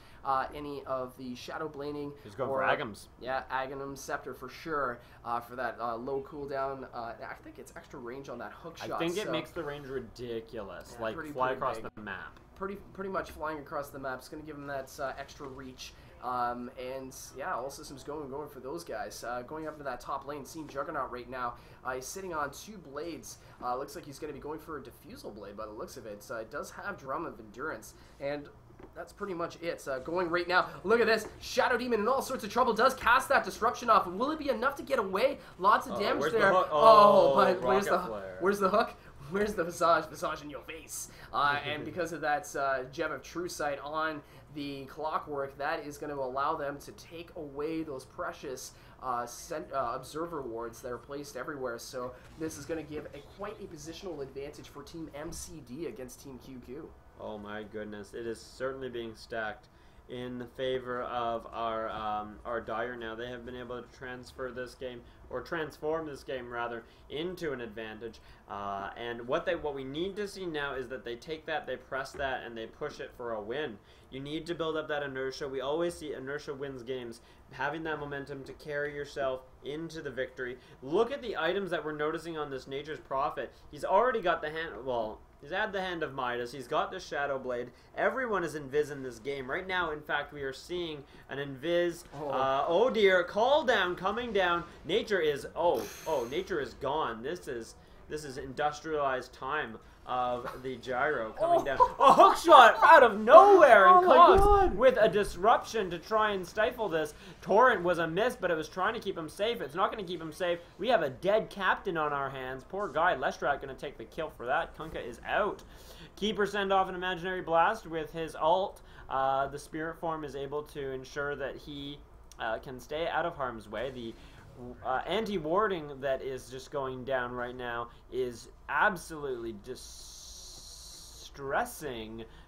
any of the Shadow Blading. He's going for Agham's. Yeah, Aghanim's Scepter for sure, for that low cooldown. I think it's extra range on that hook shot. I think it makes the range ridiculous, like fly across the map. Pretty much flying across the map. It's going to give him that extra reach. And yeah, all systems going for those guys. Going up to that top lane, seeing Juggernaut right now. He's sitting on 2 blades. Looks like he's going to be going for a Diffusal Blade by the looks of it. It does have Drum of Endurance, and that's pretty much it. Going right now. Look at this. Shadow Demon in all sorts of trouble. Does cast that disruption off. Will it be enough to get away? Lots of damage there. But where's the hook? Where's the Visage? Visage in your face. And because of that Gem of True Sight on the Clockwork, that is going to allow them to take away those precious observer wards that are placed everywhere. So this is going to give quite a positional advantage for Team MCD against Team QQ. Oh my goodness, it is certainly being stacked in favor of our Dire now. They have been able to transfer this game, or transform this game rather, into an advantage. And what we need to see now is that they take that, they press that, and they push it for a win. You need to build up that inertia. We always see inertia wins games. Having that momentum to carry yourself into the victory. Look at the items that we're noticing on this Nature's Prophet. He's already got the hand, well, he's had the Hand of Midas. He's got the Shadow Blade. Everyone is Invis in this game. Right now, in fact, we are seeing an Invis. Oh dear, call down, coming down. Nature is, nature is gone. This is industrialized time of the gyro coming down. A hook shot out of nowhere, and Cogs with a disruption to try and stifle this. Torrent was a miss, but it was trying to keep him safe. It's not going to keep him safe. We have a dead captain on our hands. Poor guy. Lestrak going to take the kill for that. Kunkka is out. Keeper send off an Imaginary Blast with his ult. The Spirit Form is able to ensure that he can stay out of harm's way. The anti-warding that is just going down right now is absolutely distressing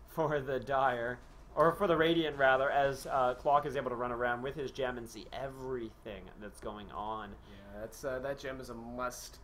for the Dire, or for the Radiant rather, as Clock is able to run around with his gem and see everything that's going on. Yeah, that gem is a must.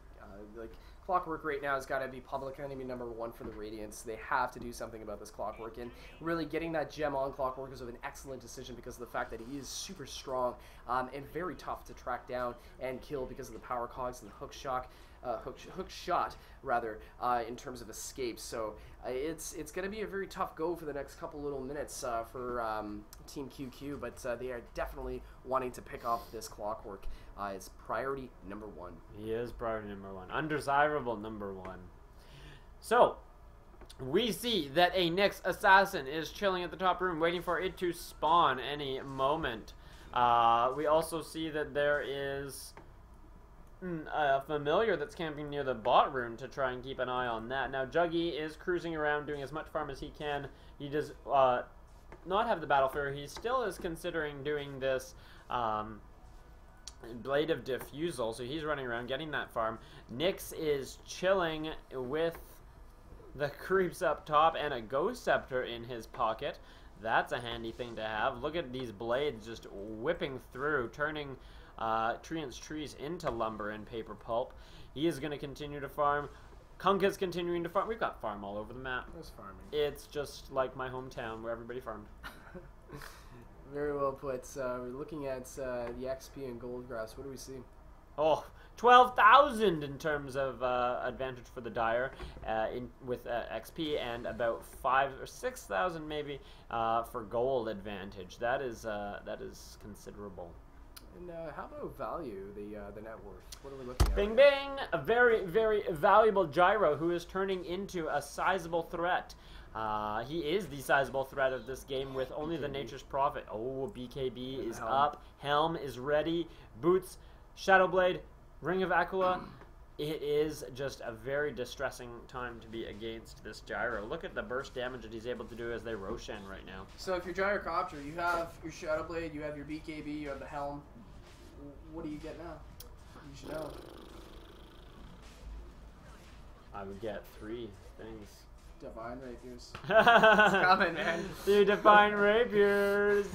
Clockwork right now has got to be public enemy #1 for the Radiants. They have to do something about this Clockwork, and really getting that gem on Clockwork is an excellent decision because of the fact that he is super strong and very tough to track down and kill because of the power cogs and the hook shot rather, in terms of escape. So it's going to be a very tough go for the next couple little minutes for Team QQ, but they are definitely wanting to pick off this Clockwork. It's priority #1. He is priority #1. Undesirable #1. So we see that a Nyx Assassin is chilling at the top room, waiting for it to spawn any moment. We also see that there is a familiar that's camping near the bot room to try and keep an eye on that. Now Juggy is cruising around doing as much farm as he can. He does not have the Battle Fury. He still is considering doing this Blade of Diffusal, so he's running around getting that farm. Nyx is chilling with the creeps up top and a Ghost Scepter in his pocket. That's a handy thing to have. Look at these blades just whipping through, turning Treant's trees into lumber and paper pulp. He is going to continue to farm. Kunkka's continuing to farm. We've got farm all over the map. There's farming. It's just like my hometown where everybody farmed. Very well put. We're looking at the XP and gold graphs. What do we see? Oh, 12,000 in terms of advantage for the Dire with XP, and about 5,000 or 6,000 maybe for gold advantage. That is considerable. And how about value, the net worth? What are we looking at? Bing, bing! A very, very valuable Gyro who is turning into a sizable threat. He is the sizable threat of this game with only the Nature's Prophet. Oh, BKB is up. Helm is ready. Boots, Shadowblade, Ring of Aquila. It is just a very distressing time to be against this Gyro. Look at the burst damage that he's able to do as they Roshan right now. So if you're Gyrocopter, you have your Shadowblade, you have your BKB, you have the Helm. What do you get now? You should know. I would get 3 things. Divine Rapiers. It's coming, man. The Divine Rapiers.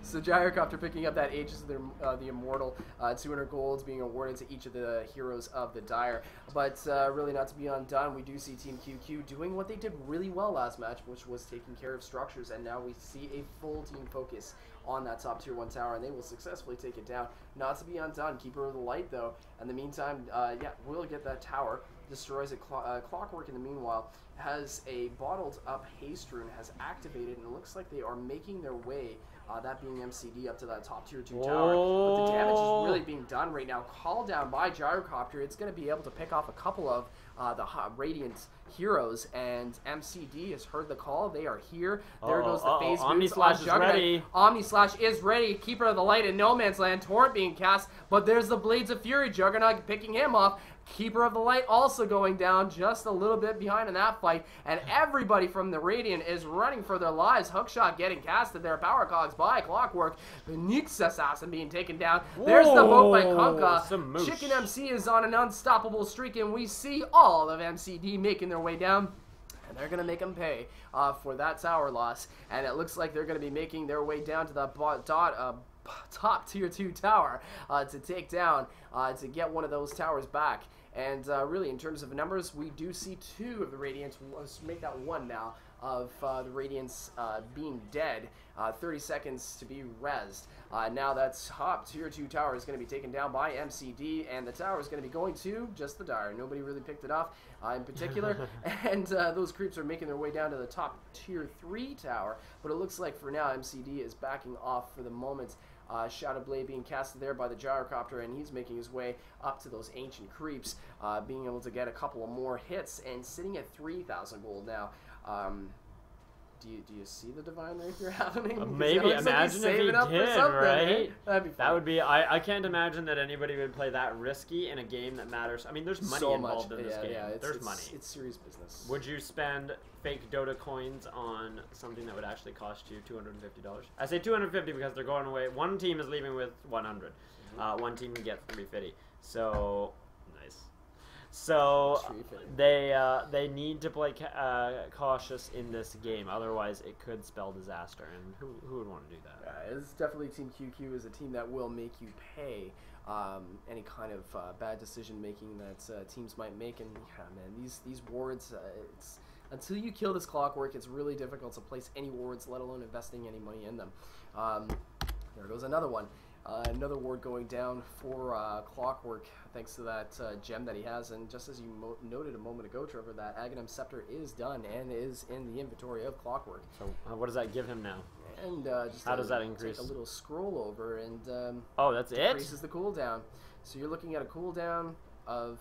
So Gyrocopter picking up that Aegis of the Immortal, 200 golds being awarded to each of the heroes of the Dire. But really not to be undone, we do see Team QQ doing what they did really well last match, which was taking care of structures, and now we see a full team focus on that top tier 1 tower, and they will successfully take it down. Not to be undone, Keeper of the Light though. In the meantime, yeah, we'll get that tower. Destroys a Clockwork in the meanwhile, has a bottled up haste rune, has activated, and it looks like they are making their way, that being MCD, up to that top tier 2 tower. But the damage is really being done right now. Called down by Gyrocopter. It's going to be able to pick off a couple of the Radiant heroes, and MCD has heard the call. They are here. There goes the phase Omni boots Slash on is Juggernaut. ready. Omni Slash is ready. Keeper of the Light in no man's land. Torrent being cast, but there's the Blades of Fury. Juggernaut picking him off. Keeper of the Light also going down, just a little bit behind in that fight, and everybody from the Radiant is running for their lives. Hookshot getting casted there. Power Cogs by Clockwork. The Nyx Assassin being taken down. There's the boat by Kunkka. Chicken MC is on an unstoppable streak, and we see all of MCD making their way down. And they're going to make them pay for that tower loss. And it looks like they're going to be making their way down to the top tier 2 tower to take down, to get one of those towers back. And really, in terms of numbers, we do see 2 of the Radiants. Let's make that 1 now, of the Radiants being dead. 30 seconds to be rezzed. Now that top tier 2 tower is going to be taken down by MCD, and the tower is going to be going to just the Dire. Nobody really picked it off in particular, and those creeps are making their way down to the top tier 3 tower. But it looks like for now MCD is backing off for the moment. Shadowblade being casted there by the Gyrocopter, and he's making his way up to those ancient creeps, being able to get a couple of more hits, and sitting at 3,000 gold now. Do you see the Divine Rapier happening? Maybe, imagine if he did, right? That'd be fun. That would be, I can't imagine that anybody would play that risky in a game that matters. I mean, there's money involved in this game. Yeah, there's money. It's serious business. Would you spend fake Dota coins on something that would actually cost you $250? I say 250 because they're going away. One team is leaving with 100. One team can get 350. So, nice. So they need to play cautious in this game, otherwise it could spell disaster. And who would want to do that? It's definitely Team QQ is a team that will make you pay any kind of bad decision making that teams might make. And yeah, man, these wards, it's until you kill this Clockwork, it's really difficult to place any wards, let alone investing any money in them. There goes another one. Another ward going down for Clockwork, thanks to that gem that he has. And just as you noted a moment ago, Trevor, that Aghanim Scepter is done and is in the inventory of Clockwork. So what does that give him now? And just how does that increase? Take a little scroll over, and oh, that's it? Increases the cooldown. So you're looking at a cooldown of,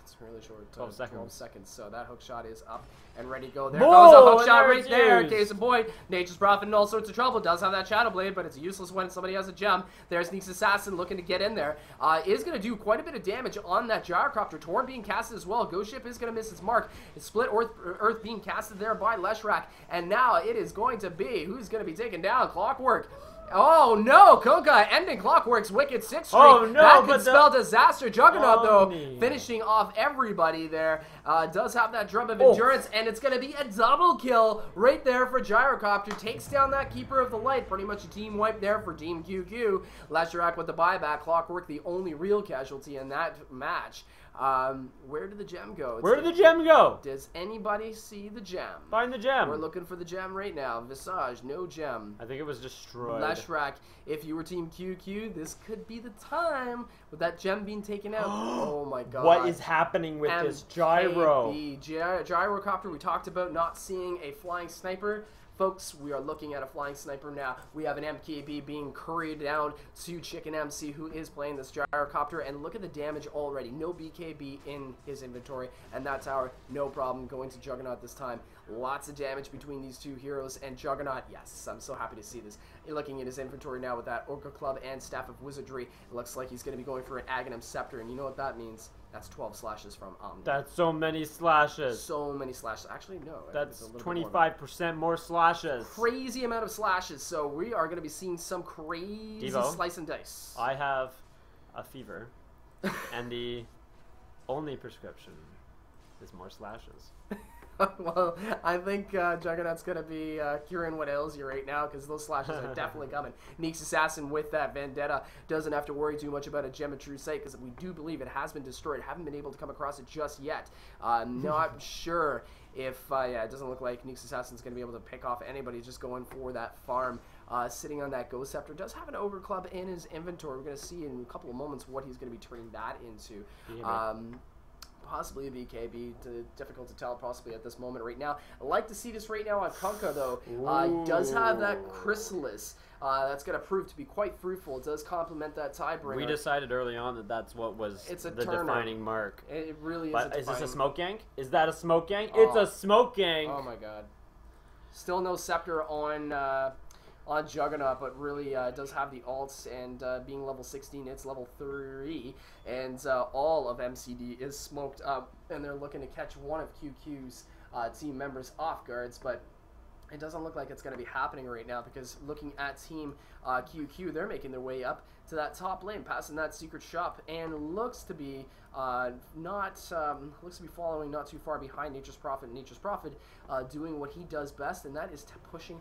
it's really short, 12 seconds. 12 seconds. So that hook shot is up and ready to go. There goes a hook shot right there. Used. Case in point, Nature's Prophet in all sorts of trouble. Does have that Shadow Blade, but it's useless when somebody has a gem. There's Nyx Assassin looking to get in there. Is going to do quite a bit of damage on that Gyrocopter. Torrent being casted as well. Ghost Ship is going to miss its mark. It's Split Earth being casted there by Leshrac. And now it is going to be, who's going to be taken down? Clockwork. Oh no, Kunkka ending Clockwork's wicked 6 streak. Oh no, that could spell disaster. Juggernaut though, finishing off everybody there. Does have that drum of endurance, and it's going to be a double kill right there for Gyrocopter. Takes down that Keeper of the Light. Pretty much a team wipe there for Team QQ. Leshrac with the buyback. Clockwork the only real casualty in that match. Where did the gem go? Where did the gem go? Does anybody see the gem? Find the gem. We're looking for the gem right now. Visage, no gem. I think it was destroyed. Leshrac, if you were Team QQ, this could be the time with that gem being taken out. Oh my god. What is happening with this gyro? Gyrocopter, we talked about not seeing a flying sniper. Folks, we are looking at a flying sniper now. We have an MKB being curried down to Chicken MC, who is playing this gyrocopter. And look at the damage already. No BKB in his inventory. And that tower, no problem, going to Juggernaut this time. Lots of damage between these two heroes. And Juggernaut, yes, I'm so happy to see this. You're looking at his inventory now with that Orca Club and Staff of Wizardry. It looks like he's going to be going for an Aghanim Scepter. And you know what that means? That's 12 slashes from Omni. That's so many slashes. So many slashes. Actually, no. That's 25% more slashes. Crazy amount of slashes. So we are going to be seeing some crazy slice and dice. I have a fever, and the only prescription is more slashes. Well, I think Juggernaut's going to be curing what ails you right now, because those slashes are definitely coming. Neeks Assassin with that Vendetta doesn't have to worry too much about a Gem of True Sight, because we do believe it has been destroyed. Haven't been able to come across it just yet. Not sure if, yeah, it doesn't look like Neeks Assassin's going to be able to pick off anybody. Just going for that farm. Sitting on that Ghost Scepter. Does have an Ogre Club in his inventory. We're going to see in a couple of moments what he's going to be turning that into. Possibly a BKB, difficult to tell possibly at this moment right now. I like to see this right now on Kunkka though. Does have that Chrysalis. That's going to prove to be quite fruitful. It does complement that Tidebringer. We decided early on that that's what was the defining mark. It really is. But is this a smoke gank? Is that a smoke gank? It's a smoke gank. Oh my god. Still no Scepter on Juggernaut, but really does have the alts, and being level 16, it's level 3, and all of MCD is smoked up, and they're looking to catch one of QQ's team members off guards, but it doesn't look like it's going to be happening right now, because looking at Team QQ, they're making their way up to that top lane, passing that secret shop, and looks to be following not too far behind Nature's Prophet. Nature's Prophet doing what he does best, and that is pushing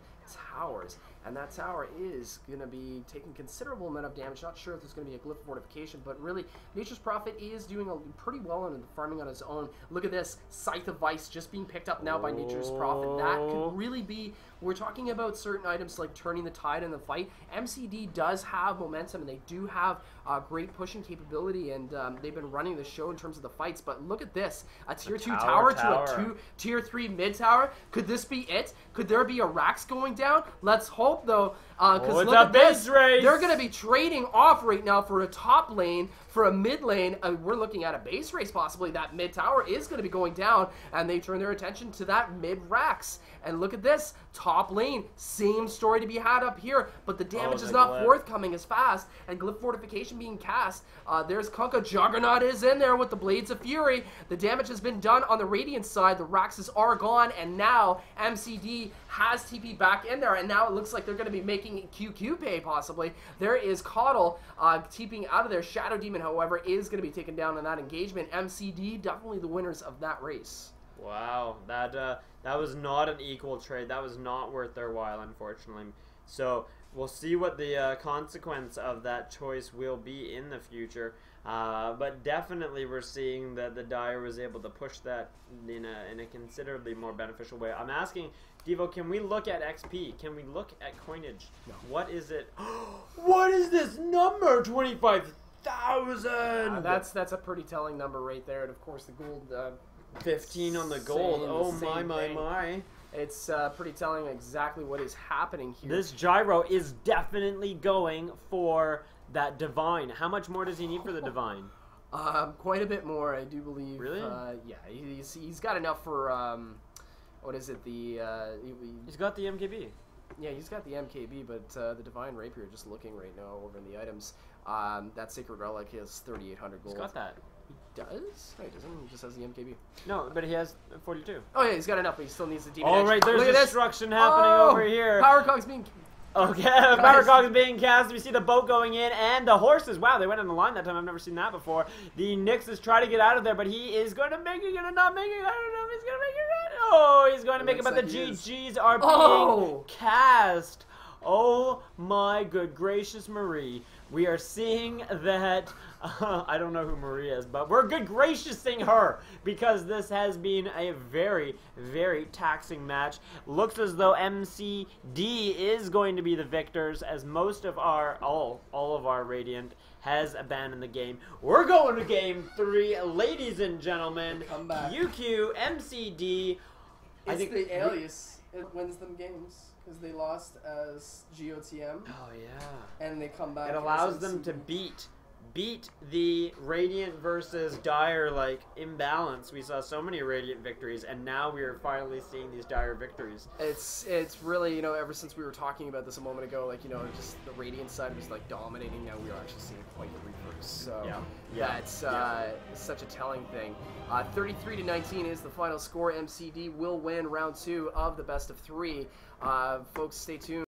towers. And that tower is going to be taking considerable amount of damage. Not sure if there's going to be a glyph fortification, but really, Nature's Prophet is doing pretty well in the farming on his own. Look at this, Scythe of Vice just being picked up now by Nature's Prophet. That could really be, we're talking about certain items like turning the tide in the fight. MCD does have momentum, and they do have great pushing capability, and they've been running the show in terms of the fights. But look at this, a tier 2 tower to a tier 3 mid tower. Could this be it? Could there be a Rax going down? Let's hope though, because look at this. They're going to be trading off right now for a top lane, for a mid lane. We're looking at a base race possibly. That mid tower is going to be going down, and they turn their attention to that mid Rax. And look at this, top lane, same story to be had up here, but the damage is not forthcoming as fast, and glyph fortification being cast. There's Kunkka. Juggernaut is in there with the Blades of Fury. The damage has been done on the Radiant side. The Raxes are gone, and now MCD has TP back in there, and now it looks like they're going to be making QQ pay possibly. There is Coddle TPing out of there. Shadow Demon, however, is going to be taken down in that engagement. MCD definitely the winners of that race. Wow, that was not an equal trade. That was not worth their while, unfortunately. So we'll see what the consequence of that choice will be in the future. But definitely we're seeing that the Dire was able to push that in a considerably more beneficial way. I'm asking, Devo, can we look at XP? Can we look at coinage? No. What is it? What is this number? 25,000! That's a pretty telling number right there. And of course the gold... 15 on the gold. Oh my. It's pretty telling exactly what is happening here. This gyro is definitely going for that divine. How much more does he need for the divine? Quite a bit more, I do believe. Really? Yeah, he's got enough for what is it? He's got the MKB. Yeah, he's got the MKB, but the divine rapier, just looking right now over in the items, that sacred relic has 3,800 gold. He's got that. He does? No, he doesn't. He just has the MKB. No, but he has 42. Oh yeah, he's got enough, but he still needs the demon. All right, there's destruction happening over here. Power Cog's being... Okay, Power Cog is being cast. We see the boat going in, and the horses. Wow, they went in the line that time. I've never seen that before. The Nyx is trying to get out of there, but he is going to make it, going to not make it. I don't know if he's going to make it. Oh, he's going to make it, but the GGs are being cast. Oh my good gracious Marie. We are seeing that, I don't know who Marie is, but we're good graciousing her because this has been a very, very taxing match. Looks as though MCD is going to be the victors as most of our, all of our Radiant has abandoned the game. We're going to game 3, ladies and gentlemen. Come back. UQ, MCD. I think the alias it wins them games because they lost as GOTM. Oh yeah. And they come back. It allows them to beat the Radiant versus Dire like imbalance. We saw so many Radiant victories, and now we are finally seeing these Dire victories. It's really, you know, ever since we were talking about this a moment ago, like, you know, just the Radiant side was like dominating. Now we are actually seeing quite the reverse. So that's such a telling thing. 33-19 is the final score. MCD will win round 2 of the best of 3. Folks, stay tuned.